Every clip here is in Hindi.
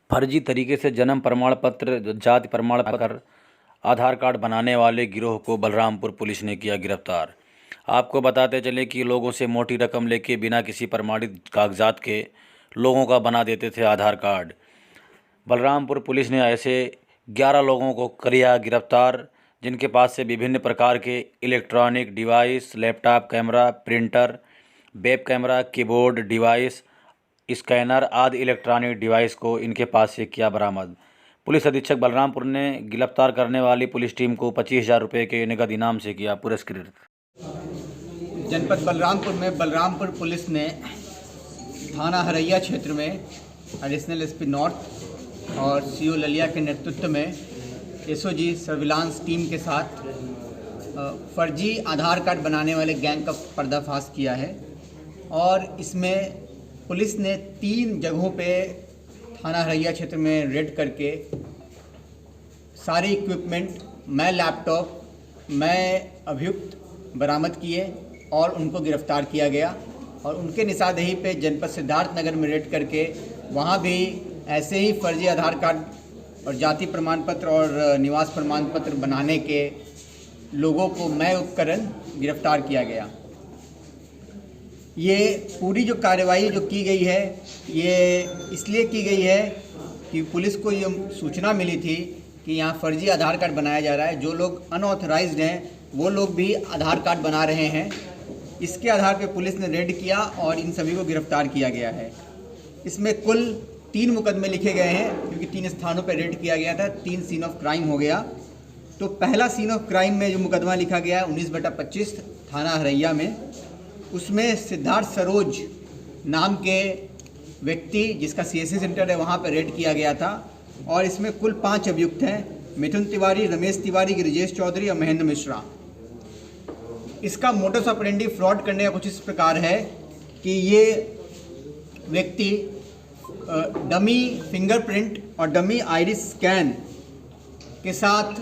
फर्जी तरीके से जन्म प्रमाण पत्र, जाति प्रमाण पत्र, आधार कार्ड बनाने वाले गिरोह को बलरामपुर पुलिस ने किया गिरफ्तार। आपको बताते चले कि लोगों से मोटी रकम लेके बिना किसी प्रमाणित कागजात के लोगों का बना देते थे आधार कार्ड। बलरामपुर पुलिस ने ऐसे 11 लोगों को किया गिरफ्तार, जिनके पास से विभिन्न प्रकार के electronic device, laptop camera, printer, web camera, keyboard device, scanner आदि इलेक्ट्रॉनिक डिवाइस को इनके पास से किया बरामद। पुलिस अधीक्षक बलरामपुर ने गिरफ्तार करने वाली पुलिस टीम को 25,000 रुपये के नगद इनाम से किया पुरस्कृत। जनपद बलरामपुर में बलरामपुर पुलिस ने थाना हरैया क्षेत्र में एडिशनल एसपी नॉर्थ और सीओ ललिया के नेतृत्व में एसओजी सर्विलांस टीम के साथ फर्जी आधार कार्ड बनाने वाले गैंग का पर्दाफाश किया है। और इसमें पुलिस ने 3 जगहों पे थाना हरैया क्षेत्र में रेड करके सारे इक्विपमेंट, मैं लैपटॉप, मैं अभियुक्त बरामद किए और उनको गिरफ्तार किया गया। और उनके निशानदेही पे जनपद सिद्धार्थ नगर में रेड करके वहाँ भी ऐसे ही फर्जी आधार कार्ड और जाति प्रमाण पत्र और निवास प्रमाण पत्र बनाने के लोगों को मैं उपकरण गिरफ्तार किया गया। ये पूरी जो कार्रवाई जो की गई है ये इसलिए की गई है कि पुलिस को ये सूचना मिली थी कि यहाँ फर्जी आधार कार्ड बनाया जा रहा है। जो लोग अनऑथराइज्ड हैं वो लोग भी आधार कार्ड बना रहे हैं। इसके आधार पर पुलिस ने रेड किया और इन सभी को गिरफ्तार किया गया है। इसमें कुल 3 मुकदमे लिखे गए हैं, क्योंकि 3 स्थानों पर रेड किया गया था। 3 सीन ऑफ क्राइम हो गया। तो पहला सीन ऑफ क्राइम में जो मुकदमा लिखा गया है 19/25 थाना हरैया में, उसमें सिद्धार्थ सरोज नाम के व्यक्ति जिसका सीएससी सेंटर है वहाँ पर रेड किया गया था। और इसमें कुल 5 अभियुक्त हैं, मिथुन तिवारी, रमेश तिवारी, गिरिजेश चौधरी और महेंद्र मिश्रा। इसका मोडस ऑपरेंडी फ्रॉड करने का कुछ इस प्रकार है कि ये व्यक्ति डमी फिंगरप्रिंट और डमी आइरिस स्कैन के साथ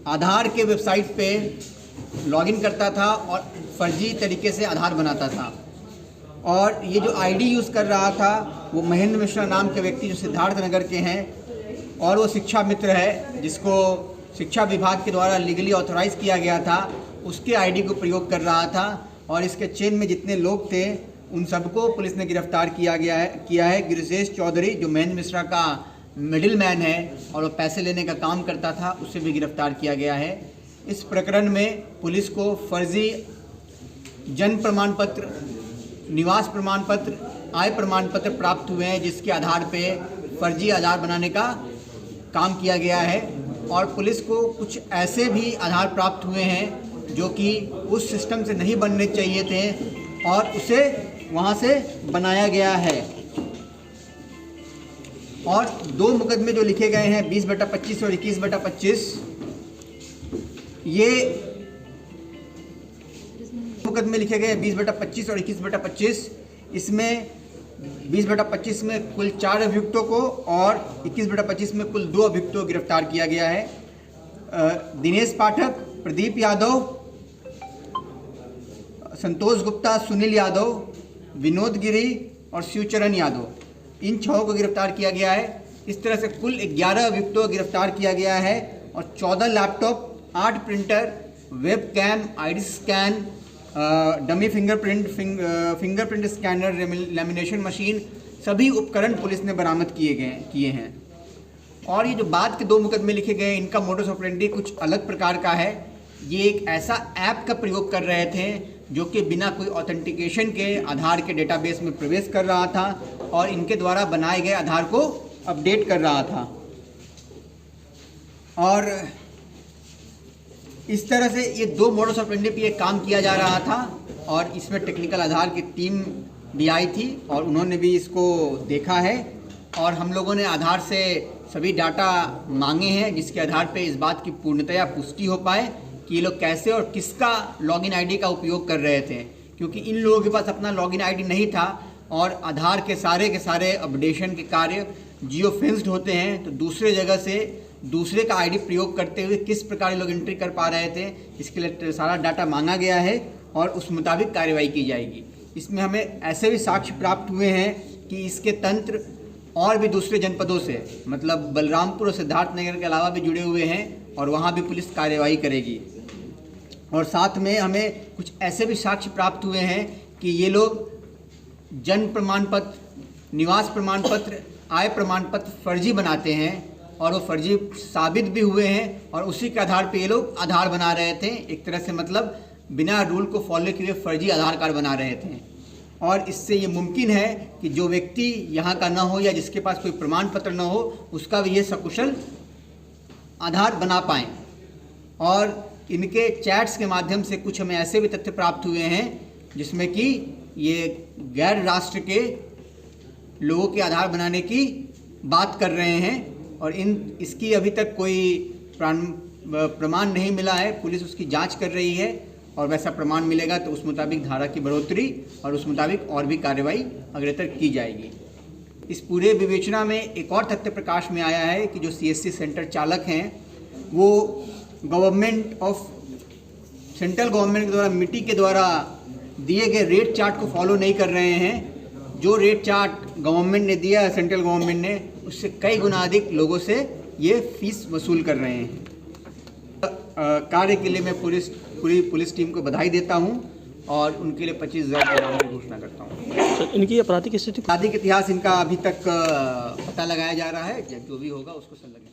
आधार के वेबसाइट पे लॉगिन करता था और फर्जी तरीके से आधार बनाता था। और ये जो आईडी यूज़ कर रहा था वो महेंद्र मिश्रा नाम के व्यक्ति जो सिद्धार्थ नगर के हैं और वो शिक्षा मित्र है जिसको शिक्षा विभाग के द्वारा लीगली ऑथराइज किया गया था, उसके आईडी को प्रयोग कर रहा था। और इसके चेन में जितने लोग थे उन सबको पुलिस ने गिरफ्तार किया है। गिरिजेश चौधरी जो महेंद्र मिश्रा का मिडिल मैन है और वो पैसे लेने का काम करता था, उसे भी गिरफ्तार किया गया है। इस प्रकरण में पुलिस को फर्जी जन्म प्रमाण पत्र, निवास प्रमाण पत्र, आय प्रमाण पत्र प्राप्त हुए हैं, जिसके आधार पे फर्जी आधार बनाने का काम किया गया है। और पुलिस को कुछ ऐसे भी आधार प्राप्त हुए हैं जो कि उस सिस्टम से नहीं बनने चाहिए थे और उसे वहाँ से बनाया गया है। और 2 मुकदमे जो लिखे गए हैं 20/25 और 21/25, ये मुकदमे लिखे गए 20/25 और 21/25। इसमें 20/25 में कुल 4 अभियुक्तों को और 21/25 में कुल 2 अभियुक्तों को गिरफ्तार किया गया है। दिनेश पाठक, प्रदीप यादव, संतोष गुप्ता, सुनील यादव, विनोद गिरी और शिवचरण यादव, इन 6 को गिरफ्तार किया गया है। इस तरह से कुल 11 अभियुक्तों को गिरफ्तार किया गया है और 14 laptop, 8 printer, web cam, iris scan, dummy fingerprint scanner, lamination machine, सभी उपकरण पुलिस ने बरामद किए हैं। और ये जो बाद के 2 मुकदमे लिखे गए हैं इनका मोडस ऑपरेंडी कुछ अलग प्रकार का है। ये एक ऐसा ऐप का प्रयोग कर रहे थे जो कि बिना कोई ऑथेंटिकेशन के आधार के डेटाबेस में प्रवेश कर रहा था और इनके द्वारा बनाए गए आधार को अपडेट कर रहा था। और इस तरह से ये 2 मोडस ऑपरेंडी पे ये काम किया जा रहा था। और इसमें टेक्निकल आधार की टीम भी आई थी और उन्होंने भी इसको देखा है। और हम लोगों ने आधार से सभी डाटा मांगे हैं जिसके आधार पे इस बात की पूर्णतया पुष्टि हो पाए कि ये लोग कैसे और किसका लॉगिन आईडी का उपयोग कर रहे थे, क्योंकि इन लोगों के पास अपना लॉगिन आईडी नहीं था। और आधार के सारे अपडेशन के कार्य जियो फेंस्ड होते हैं, तो दूसरे जगह से दूसरे का आईडी प्रयोग करते हुए किस प्रकार लोग एंट्री कर पा रहे थे, इसके लिए सारा डाटा मांगा गया है और उस मुताबिक कार्रवाई की जाएगी। इसमें हमें ऐसे भी साक्ष्य प्राप्त हुए हैं कि इसके तंत्र और भी दूसरे जनपदों से, मतलब बलरामपुर और सिद्धार्थनगर के अलावा भी जुड़े हुए हैं और वहाँ भी पुलिस कार्यवाही करेगी। और साथ में हमें कुछ ऐसे भी साक्ष्य प्राप्त हुए हैं कि ये लोग जन्म प्रमाण पत्र, निवास प्रमाण पत्र, आय प्रमाण पत्र फर्जी बनाते हैं और वो फर्जी साबित भी हुए हैं और उसी के आधार पे ये लोग आधार बना रहे थे। एक तरह से मतलब बिना रूल को फॉलो किए फर्जी आधार कार्ड बना रहे थे। और इससे ये मुमकिन है कि जो व्यक्ति यहाँ का ना हो या जिसके पास कोई प्रमाण पत्र ना हो उसका भी ये सकुशल आधार बना पाएँ। और इनके चैट्स के माध्यम से कुछ हमें ऐसे भी तथ्य प्राप्त हुए हैं जिसमें कि ये गैर राष्ट्र के लोगों के आधार बनाने की बात कर रहे हैं और इसकी अभी तक कोई प्रमाण नहीं मिला है। पुलिस उसकी जांच कर रही है और वैसा प्रमाण मिलेगा तो उस मुताबिक धारा की बढ़ोतरी और उस मुताबिक और भी कार्रवाई अग्रतर की जाएगी। इस पूरे विवेचना में एक और तथ्य प्रकाश में आया है कि जो CSC सेंटर चालक हैं वो सेंट्रल गवर्नमेंट के द्वारा मिट्टी के द्वारा दिए गए रेट चार्ट को फॉलो नहीं कर रहे हैं। जो रेट चार्ट गवर्नमेंट ने दिया है, सेंट्रल गवर्नमेंट ने, उससे कई गुना अधिक लोगों से ये फीस वसूल कर रहे हैं। कार्य के लिए मैं पूरी पुलिस टीम को बधाई देता हूं और उनके लिए 25,000 इनाम की घोषणा करता हूं। सर, इनकी आपराधिक स्थिति, आपराधिक इतिहास इनका अभी तक पता लगाया जा रहा है। जो भी होगा उसको संलग्न